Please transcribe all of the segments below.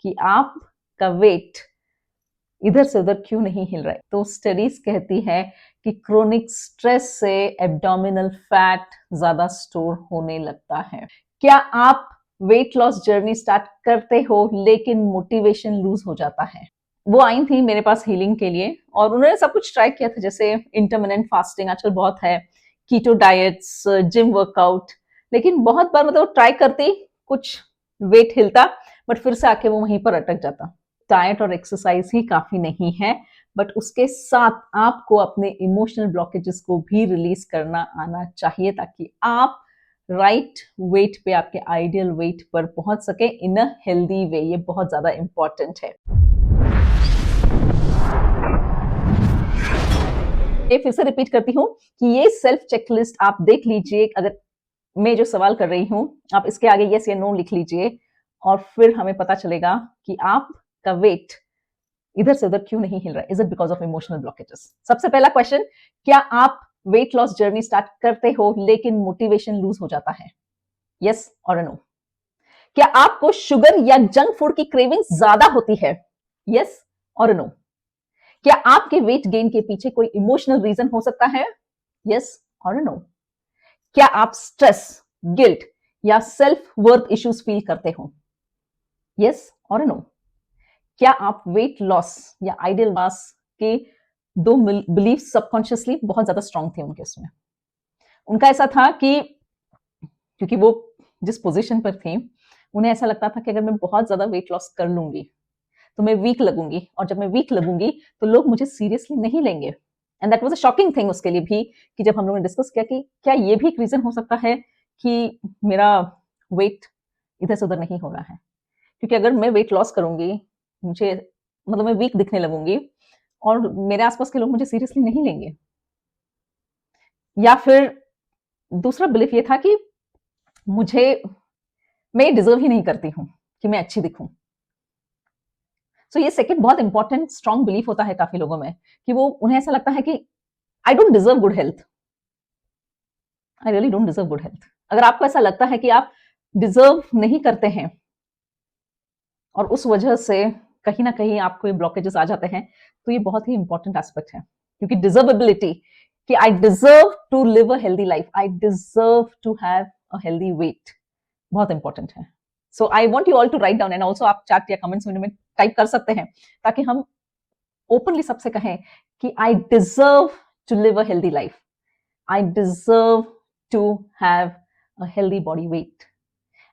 कि आपका वेट इधर से उधर क्यों नहीं हिल रहा है। तो स्टडीज कहती है कि क्रोनिक स्ट्रेस से एब्डोमिनल फैट ज्यादा स्टोर होने लगता है। क्या आप वेट लॉस जर्नी स्टार्ट करते हो लेकिन मोटिवेशन लूज हो जाता है? वो आई थी मेरे पास हीलिंग के लिए और उन्होंने सब कुछ ट्राई किया था, जैसे इंटरमिनेंट फास्टिंग आजकल बहुत है, कीटो डाइट्स, जिम वर्कआउट, लेकिन बहुत बार मतलब ट्राई करती, कुछ वेट हिलता बट फिर से आके वो वहीं पर अटक जाता। डाइट और एक्सरसाइज ही काफी नहीं है, बट उसके साथ आपको अपने इमोशनल ब्लॉकेजेस को भी रिलीज करना आना चाहिए ताकि आप राइट वेट पे, आपके आइडियल वेट पर पहुंच सके इन अ हेल्दी वे। ये बहुत ज्यादा इंपॉर्टेंट है। ये फिर से रिपीट करती हूँ कि ये सेल्फ चेकलिस्ट आप देख लीजिए। अगर मैं जो सवाल कर रही हूँ, आप इसके आगे यस या नो लिख लीजिए और फिर हमें पता चलेगा कि आपका वेट इधर से उधर क्यों नहीं हिल रहा है। Is it because of emotional blockages? सबसे पहला क्वेश्चन, क्या आप वेट लॉस जर्नी स्टार्ट करते हो लेकिन मोटिवेशन लूज हो जाता है? यस और नो। क्या आपको शुगर या जंक फूड की क्रेविंग ज्यादा होती है? यस और नो। क्या आपके वेट गेन के पीछे कोई इमोशनल रीजन हो सकता है? यस और नो। क्या आप स्ट्रेस, गिल्ट या सेल्फ वर्थ इश्यूज फील करते हो? यस और नो। क्या आप वेट लॉस या आइडियल मास के दो बिलीफ सबकॉन्शियसली बहुत ज्यादा स्ट्रांग थे उनके, उसमें उनका ऐसा था कि क्योंकि वो जिस पोजीशन पर थी, उन्हें ऐसा लगता था कि अगर मैं बहुत ज्यादा वेट लॉस कर लूंगी तो मैं वीक लगूंगी, और जब मैं वीक लगूंगी तो लोग मुझे सीरियसली नहीं लेंगे। And that was a shocking thing उसके लिए भी, कि जब हम लोगों ने डिस्कस किया कि क्या ये भी एक रीजन हो सकता है कि मेरा वेट इधर से उधर नहीं हो रहा है, क्योंकि अगर मैं वेट लॉस करूंगी, मुझे मतलब मैं वीक दिखने लगूंगी और मेरे आसपास के लोग मुझे सीरियसली नहीं लेंगे। या फिर दूसरा बिलीफ ये था कि मुझे मैं डिजर्व ही नहीं करती हूँ कि मैं अच्छी दिखूं। सो ये सेकंड बहुत इंपॉर्टेंट स्ट्रॉन्ग बिलीफ होता है काफी लोगों में, कि वो उन्हें ऐसा लगता है कि I don't deserve good health, I really don't deserve good health. अगर आपको ऐसा लगता है कि आप डिजर्व नहीं करते हैं और उस वजह से कहीं ना कहीं आपको ये ब्लॉकेजेस आ जाते हैं, तो ये बहुत ही इंपॉर्टेंट एस्पेक्ट है, क्योंकि डिजर्वेबिलिटी, कि I deserve to live a healthy life, I deserve to have a healthy weight, बहुत इंपॉर्टेंट है। So I want you all to write down, and also आप चैट या कमेंट्स में टाइप कर सकते हैं, ताकि हम ओपनली सबसे कहें कि I deserve to live a healthy life, I deserve to have a healthy body weight,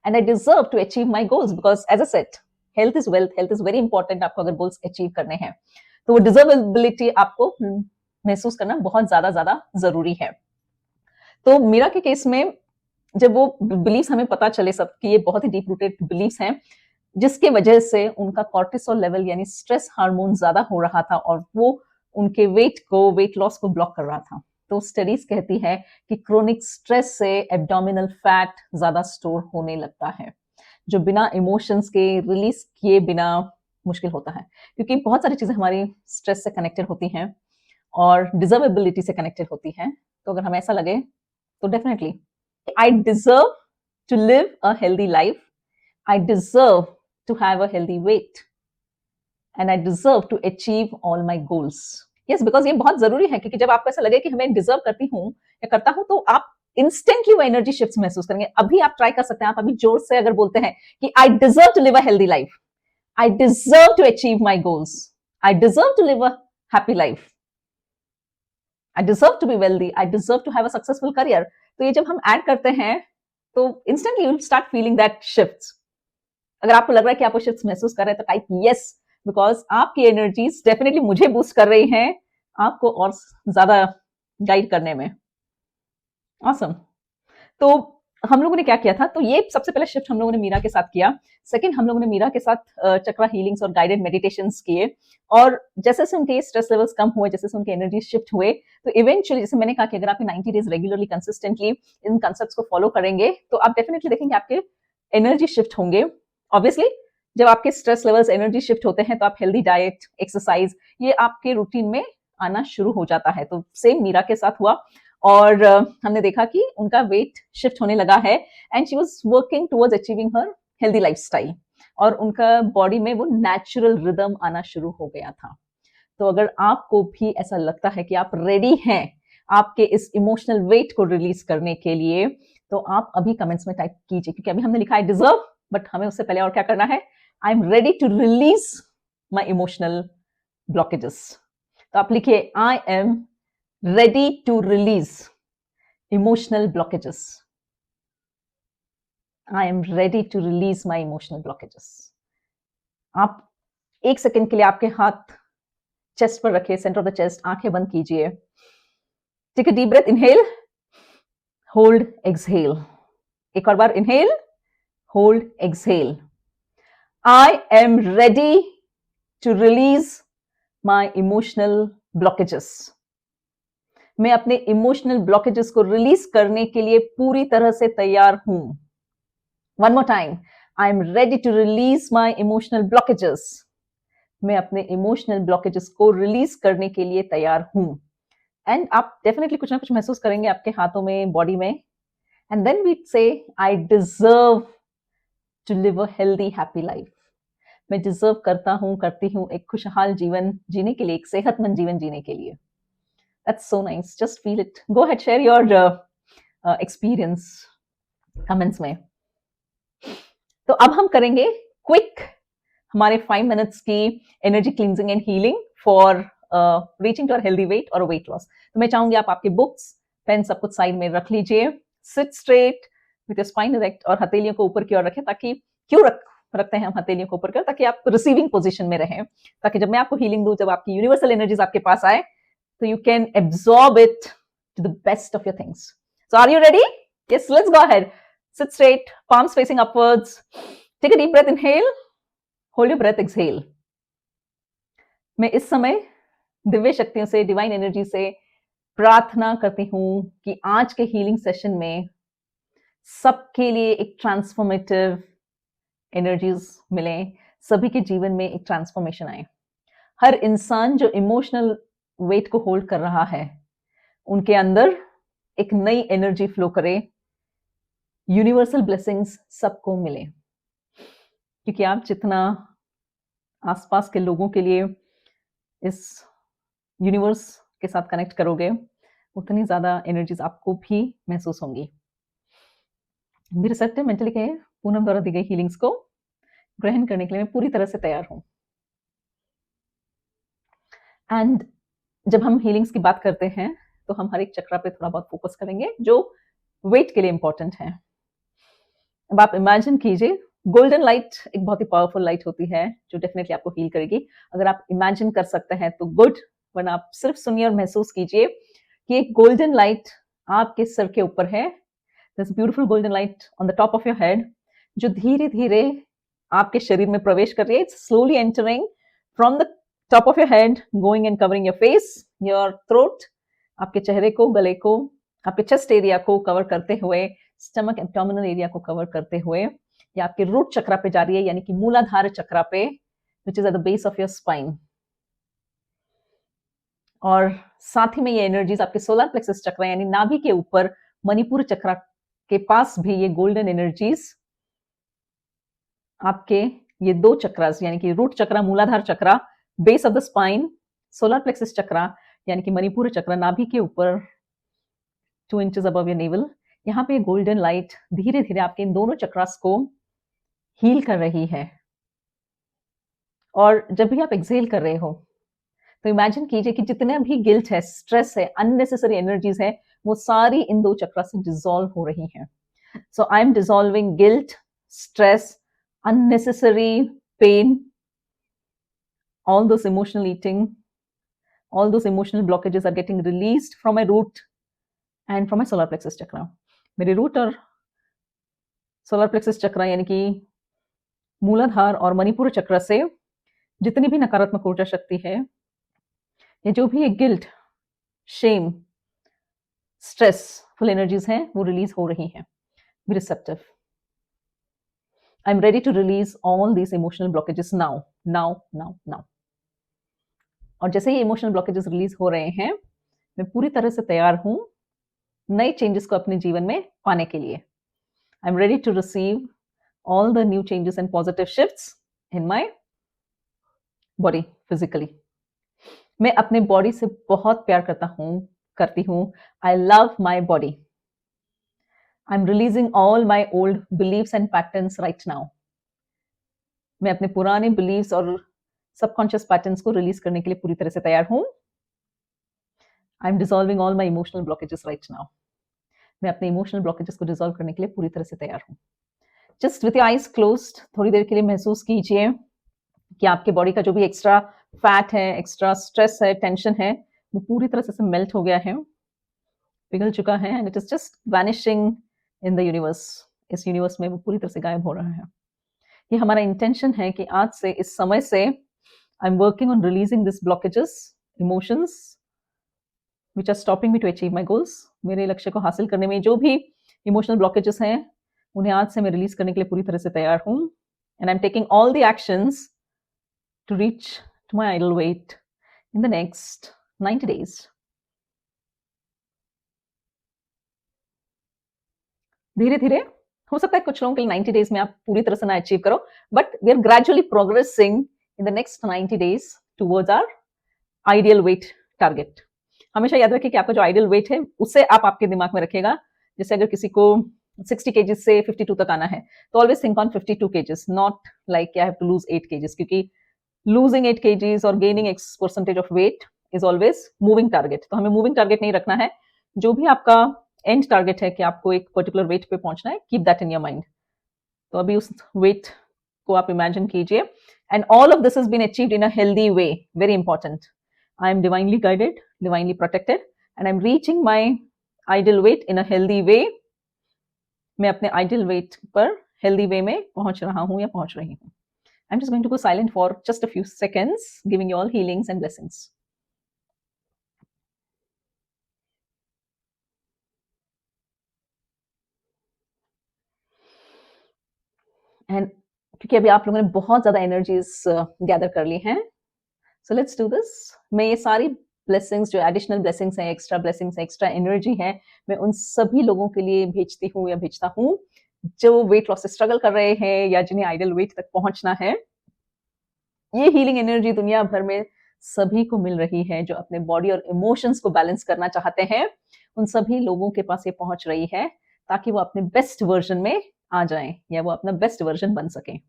and I deserve to achieve my goals, because as a set health is wealth, health is very important. आपको अगर goals achieve करने हैं तो वो डिजर्वेबिलिटी आपको महसूस करना बहुत ज्यादा ज्यादा जरूरी है। तो मीरा के केस में जब वो बिलीव्स हमें पता चले सब कि ये बहुत ही डीप रूटेड बिलीव्स हैं, जिसके वजह से उनका कॉर्टिसोल लेवल यानी स्ट्रेस हार्मोन ज्यादा हो रहा था और वो उनके वेट लॉस को ब्लॉक कर रहा था। तो स्टडीज कहती है कि क्रोनिक स्ट्रेस से एब्डोमिनल फैट ज्यादा स्टोर होने लगता है, जो बिना इमोशंस के रिलीज किए बिना मुश्किल होता है, क्योंकि बहुत सारी चीजें हमारी स्ट्रेस से कनेक्टेड होती हैं और डिजर्वेबिलिटी से कनेक्टेड होती हैं। तो अगर हमें ऐसा लगे तो definitely I deserve to live a healthy life, I deserve to have a healthy weight and I deserve to achieve all my goals. Yes, because ये बहुत जरूरी है, क्योंकि जब आपको ऐसा लगे कि हमें डिजर्व करती हूँ या करता हूँ, तो आप इंस्टेंटली वो एनर्जी शिफ्ट महसूस करेंगे। अभी आप ट्राई कर सकते हैं, आप अभी जोर से अगर बोलते हैं कि I deserve to live a healthy life, I deserve to achieve my goals, I deserve to live a happy life, I deserve to be wealthy, I deserve to have a successful career. तो ये जब हम add करते हैं तो instantly you will start feeling that shifts. अगर आपको लग रहा है कि आप वो शिफ्ट महसूस कर रहे हैं तो टाइप यस, बिकॉज आपकी एनर्जीज डेफिनेटली मुझे बूस्ट कर रही हैं आपको और ज्यादा गाइड करने में। ऑसम। तो हम लोगों ने क्या किया था, तो ये सबसे पहले शिफ्ट हम लोगों ने मीरा के साथ किया। सेकंड, हम लोगों ने मीरा के साथ चक्रा हीलिंग्स और गाइडेड मेडिटेशंस किए, और जैसे से उनके स्ट्रेस लेवल्स कम हुए, जैसे से उनके एनर्जी शिफ्ट हुए, तो इवेंचुअली जैसे मैंने कहा कि अगर आप 90 डेज रेगुलरली कंसिस्टेंटली इन कंसेप्ट्स को फॉलो करेंगे तो आप डेफिनेटली देखेंगे आपके एनर्जी शिफ्ट होंगे। ऑब्वियसली जब आपके स्ट्रेस लेवल्स, एनर्जी शिफ्ट होते हैं, तो आप हेल्दी डाइट, एक्सरसाइज, ये आपके रूटीन में आना शुरू हो जाता है। तो सेम मीरा के साथ हुआ और हमने देखा कि उनका वेट शिफ्ट होने लगा है and she was working towards achieving her healthy lifestyle. और उनका बॉडी में वो नेचुरल रिदम आना शुरू हो गया था। तो अगर आपको भी ऐसा लगता है कि आप रेडी हैं आपके इस इमोशनल वेट को रिलीज करने के लिए, तो आप अभी कमेंट्स में टाइप कीजिए, क्योंकि अभी हमने लिखा है डिजर्व, बट हमें उससे पहले और क्या करना है, I am ready to release my emotional blockages. तो आप लिखिए I am ready to release emotional blockages. I am ready to release my emotional blockages. आप एक सेकेंड के लिए आपके हाथ चेस्ट पर रखिए, सेंटर ऑफ द चेस्ट, आंखें बंद कीजिए। Take a deep breath, inhale, hold, exhale. एक और बार, inhale, hold, exhale. I am ready to release my emotional blockages. मैं अपने इमोशनल ब्लॉकेजेस को रिलीज करने के लिए पूरी तरह से तैयार हूं। One more time, I am ready to release my emotional blockages. मैं अपने इमोशनल ब्लॉकेजेस को रिलीज करने के लिए तैयार हूं। एंड आप डेफिनेटली कुछ ना कुछ महसूस करेंगे आपके हाथों में, बॉडी में। And then we say I deserve to live a healthy happy life. मैं डिजर्व करता हूं, करती हूं एक खुशहाल जीवन जीने के लिए, एक सेहतमंद जीवन जीने के लिए। That's so nice. Just feel it. Go ahead, share your experience comments में। तो अब हम करेंगे क्विक हमारे 5 मिनट्स की energy cleansing and healing for reaching to our healthy weight और वेट लॉस। तो मैं चाहूंगी आप आपके बुक्स, पेन सब कुछ साइड में रख लीजिए। Seat straight with your spine erect और हथेलियों को ऊपर की ओर रखें, ताकि क्यों रखते हैं हम हथेलियों को ऊपर की ओर, ताकि आप रिसीविंग पोजीशन में रहें, ताकि जब मैं आपको हीलिंग दूं, जब आपकी यूनिवर्सल एनर्जीज आपके पास आए, so you can absorb it to the best of your things. So are you ready? Yes, let's go ahead. Sit straight, palms facing upwards. Take a deep breath, inhale. Hold your breath, exhale. मैं इस समय दिव्य शक्तियों से, divine energy से प्रार्थना करती हूं कि आज के हीलिंग सेशन में सबके लिए एक ट्रांसफॉर्मेटिव एनर्जीज मिले, सभी के जीवन में एक ट्रांसफॉर्मेशन आए। हर इंसान जो इमोशनल वेट को होल्ड कर रहा है, उनके अंदर एक नई एनर्जी फ्लो करे, यूनिवर्सल ब्लेसिंग्स सबको मिले। क्योंकि आप जितना आसपास के लोगों के लिए इस यूनिवर्स के साथ कनेक्ट करोगे, उतनी ज्यादा एनर्जीज आपको भी महसूस होंगी। भी रिसेप्टिव मेंटली कहे, पूनम द्वारा दी गई हीलिंग्स को ग्रहण करने के लिए मैं पूरी तरह से तैयार हूं। एंड जब हम हीलिंग्स की बात करते हैं, तो हम हर एक चक्रा पे थोड़ा बहुत फोकस करेंगे जो वेट के लिए इंपॉर्टेंट है। अब आप इमेजिन कीजिए, गोल्डन लाइट एक बहुत ही पावरफुल लाइट होती है जो डेफिनेटली आपको हील करेगी। अगर आप इमेजिन कर सकते हैं तो गुड, वरना आप सिर्फ सुनिए और महसूस कीजिए कि एक गोल्डन लाइट आपके सर के ऊपर है। This beautiful golden light on the top of your head, जो धीरे धीरे आपके शरीर में प्रवेश कर रही है। It's slowly entering from the top of your head, going and covering your face, your throat, आपके चेहरे को, गले को, आपके चेस्ट एरिया को कवर करते हुए, स्टमक एब्डोमिनल एरिया को कवर करते हुए, या आपके रूट चक्रा पे जा रही है, यानी कि मूलाधार चक्रा पे, which is at the base of your spine. और साथ ही में ये एनर्जीज आपके सोलर प्लेक्सस चक्र यानी नाभि के ऊपर मणिपुर चक्रा के पास भी ये गोल्डन एनर्जीज आपके ये दो चक्रास यानी कि root chakra, Muladhara chakra, base of the spine, solar plexus chakra यानी कि मणिपुर चक्र नाभि के ऊपर 2 इंचेस अबव योर नेवल, यहाँ पे गोल्डन लाइट धीरे धीरे आपके इन दोनों चक्रास को हील कर रही है। और जब भी आप एक्सहेल कर रहे हो, तो इमेजिन कीजिए कि जितने भी गिल्ट है, स्ट्रेस है, अननेसेसरी एनर्जीज है, वो सारी इन दो चक्रा से डिसॉल्व हो रही हैं। So I am dissolving guilt, stress, unnecessary pain, all those emotional eating, all those emotional blockages are getting released from my root and from my solar plexus chakra. मेरे root और सोलर प्लेक्सस चक्रा यानी कि मूलाधार और मणिपुर चक्र से जितनी भी नकारात्मक ऊर्जा शक्ति है, या जो भी गिल्ट, शेम, स्ट्रेसफुल एनर्जीज हैं, वो रिलीज हो रही हैं। Be receptive. I am ready to release all these emotional blockages now now now now. और जैसे ही इमोशनल ब्लॉकेजेस रिलीज हो रहे हैं, मैं पूरी तरह से तैयार हूं नए चेंजेस को अपने जीवन में पाने के लिए। I am ready to receive all the new changes and positive shifts in my body physically. मैं अपने बॉडी से बहुत प्यार करती हूँ। I love my body. I am releasing all my old believes and patterns right now. मैं अपने पुराने बिलीव्स और सबकॉन्शियस पैटर्न्स को रिलीज करने के लिए पूरी तरह से तैयार हूँ। आई am dissolving all my emotional blockages right now. मैं अपने इमोशनल ब्लॉकेजेस को डिसॉल्व करने के लिए पूरी तरह से तैयार हूँ। जस्ट विथ आईज क्लोज्ड थोड़ी देर के लिए महसूस कीजिए कि आपके बॉडी का जो भी एक्स्ट्रा फैट है, एक्स्ट्रा स्ट्रेस है, टेंशन है, वो पूरी तरह से मेल्ट हो गया है, पिघल चुका है, and it is just vanishing in the universe. इस यूनिवर्स में वो पूरी तरह से गायब हो रहा है। ये हमारा इंटेंशन है कि आज से, इस समय से, I am working on releasing this blockages, emotions which are stopping me to achieve my goals. मेरे लक्ष्य को हासिल करने में जो भी इमोशनल ब्लॉकेजेस हैं, उन्हें आज से मैं रिलीज करने के लिए पूरी तरह से तैयार हूँ। And I am taking all the actions to reach to my ideal weight in the next 90 days. धीरे धीरे हो सकता है कुछ लोगों के लिए 90 डेज में आप पूरी तरह से ना अचीव करो, but we are gradually progressing in the next 90 days towards our ideal weight target. हमेशा याद रखिए कि आपका जो आइडियल वेट है उसे आप आपके दिमाग में रखेगा। जैसे अगर किसी को 60 केजीज से 52 तक आना है, तो always think on 52 KGs, not like I have to lose 8 KGs, क्योंकि losing 8 kgs or gaining X percentage of weight is always moving target। तो हमें moving target नहीं रखना है। जो भी आपका end target है कि आपको एक particular weight पे पहुंचना है, keep that in your mind। तो अभी उस weight को आप imagine कीजिए। And all of this has been achieved in a healthy way, very important। I am divinely guided, divinely protected, and I'm reaching my ideal weight in a healthy way। मैं अपने ideal weight पर healthy way में पहुंच रहा हूं या पहुंच रही हूं। I'm just going to go silent for just a few seconds, giving you all healings and blessings. And क्योंकि अभी आप लोगों ने बहुत ज़्यादा एनर्जीज गैदर कर ली हैं, so let's do this। मैं ये सारी ब्लेसिंग्स, जो एडिशनल ब्लेसिंग्स हैं, एक्स्ट्रा ब्लेसिंग्स हैं, एक्स्ट्रा एनर्जी है, मैं उन सभी लोगों के लिए भेजती हूँ या भेजता हूँ जो वेट लॉस से स्ट्रगल कर रहे हैं या जिन्हें आइडियल वेट तक पहुंचना है। ये हीलिंग एनर्जी दुनिया भर में सभी को मिल रही है जो अपने बॉडी और इमोशंस को बैलेंस करना चाहते हैं। उन सभी लोगों के पास ये पहुंच रही है ताकि वो अपने बेस्ट वर्जन में आ जाएं या वो अपना बेस्ट वर्जन बन सकें।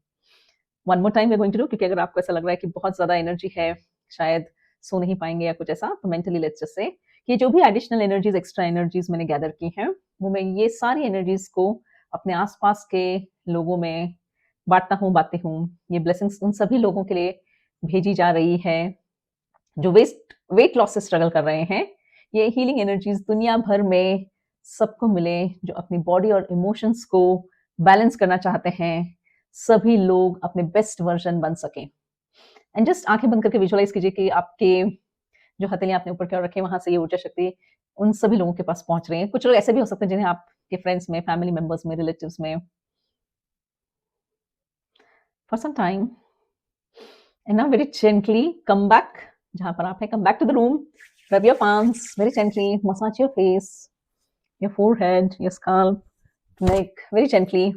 One more time we are going to do, क्योंकि अगर आपको ऐसा लग रहा है कि बहुत ज्यादा एनर्जी है, शायद सो नहीं पाएंगे या कुछ ऐसा, तो मेंटली लेट्स जस्ट से कि जो भी एडिशनल एनर्जीज, एक्स्ट्रा एनर्जीज मैंने गैदर की हैं, वो मैं ये सारी एनर्जीज को अपने आसपास के लोगों में बांटती हूँ। ये ब्लेसिंग्स उन सभी लोगों के लिए भेजी जा रही है जो वेट लॉस से स्ट्रगल कर रहे हैं। ये हीलिंग एनर्जीज दुनिया भर में सबको मिले जो अपनी बॉडी और इमोशंस को बैलेंस करना चाहते हैं। सभी लोग अपने बेस्ट वर्जन बन सकें। एंड जस्ट आंखें बंद करके विजुअलाइज कीजिए कि आपके जो हथेलियां आपने ऊपर की ओर रखे, वहां से ये ऊर्जा शक्ति उन सभी लोगों के पास पहुंच रही है। कुछ लोग ऐसे भी हो सकते हैं जिन्हें आपके फ्रेंड्स में, फैमिली मेंबर्स में, रिलेटिव्स में। For some time and now very gently come back जहां पर आप हैं, come back to the room, rub your palms very gently, massage your face, your forehead, your scalp, neck very gently।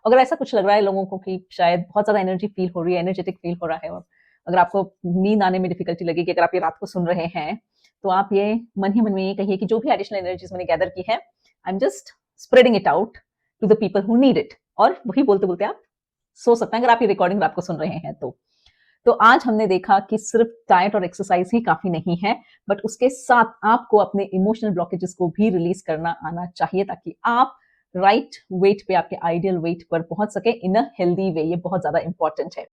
अगर ऐसा कुछ लग रहा है लोगों को कि शायद बहुत ज्यादा एनर्जी फील हो रही है, एनर्जेटिक फील हो रहा है, और अगर आपको नींद आने में डिफिकल्टी लगेगी, अगर आप ये रात को सुन रहे हैं, तो आप ये मन ही मन में ये कहिए कि जो भी एडिशनल एनर्जीज मैंने गैदर की है, I am just spreading it out to the people who need it. और वही बोलते बोलते आप सो सकते हैं अगर आप ये रिकॉर्डिंग रात को सुन रहे हैं तो आज हमने देखा कि सिर्फ डाइट और एक्सरसाइज ही काफी नहीं है, बट उसके साथ आपको अपने इमोशनल ब्लॉकेजेस को भी रिलीज करना आना चाहिए ताकि आप राइट वेट पे, आपके आइडियल वेट पर पहुंच सके इन अ हेल्दी वे। ये बहुत ज्यादा इंपॉर्टेंट है।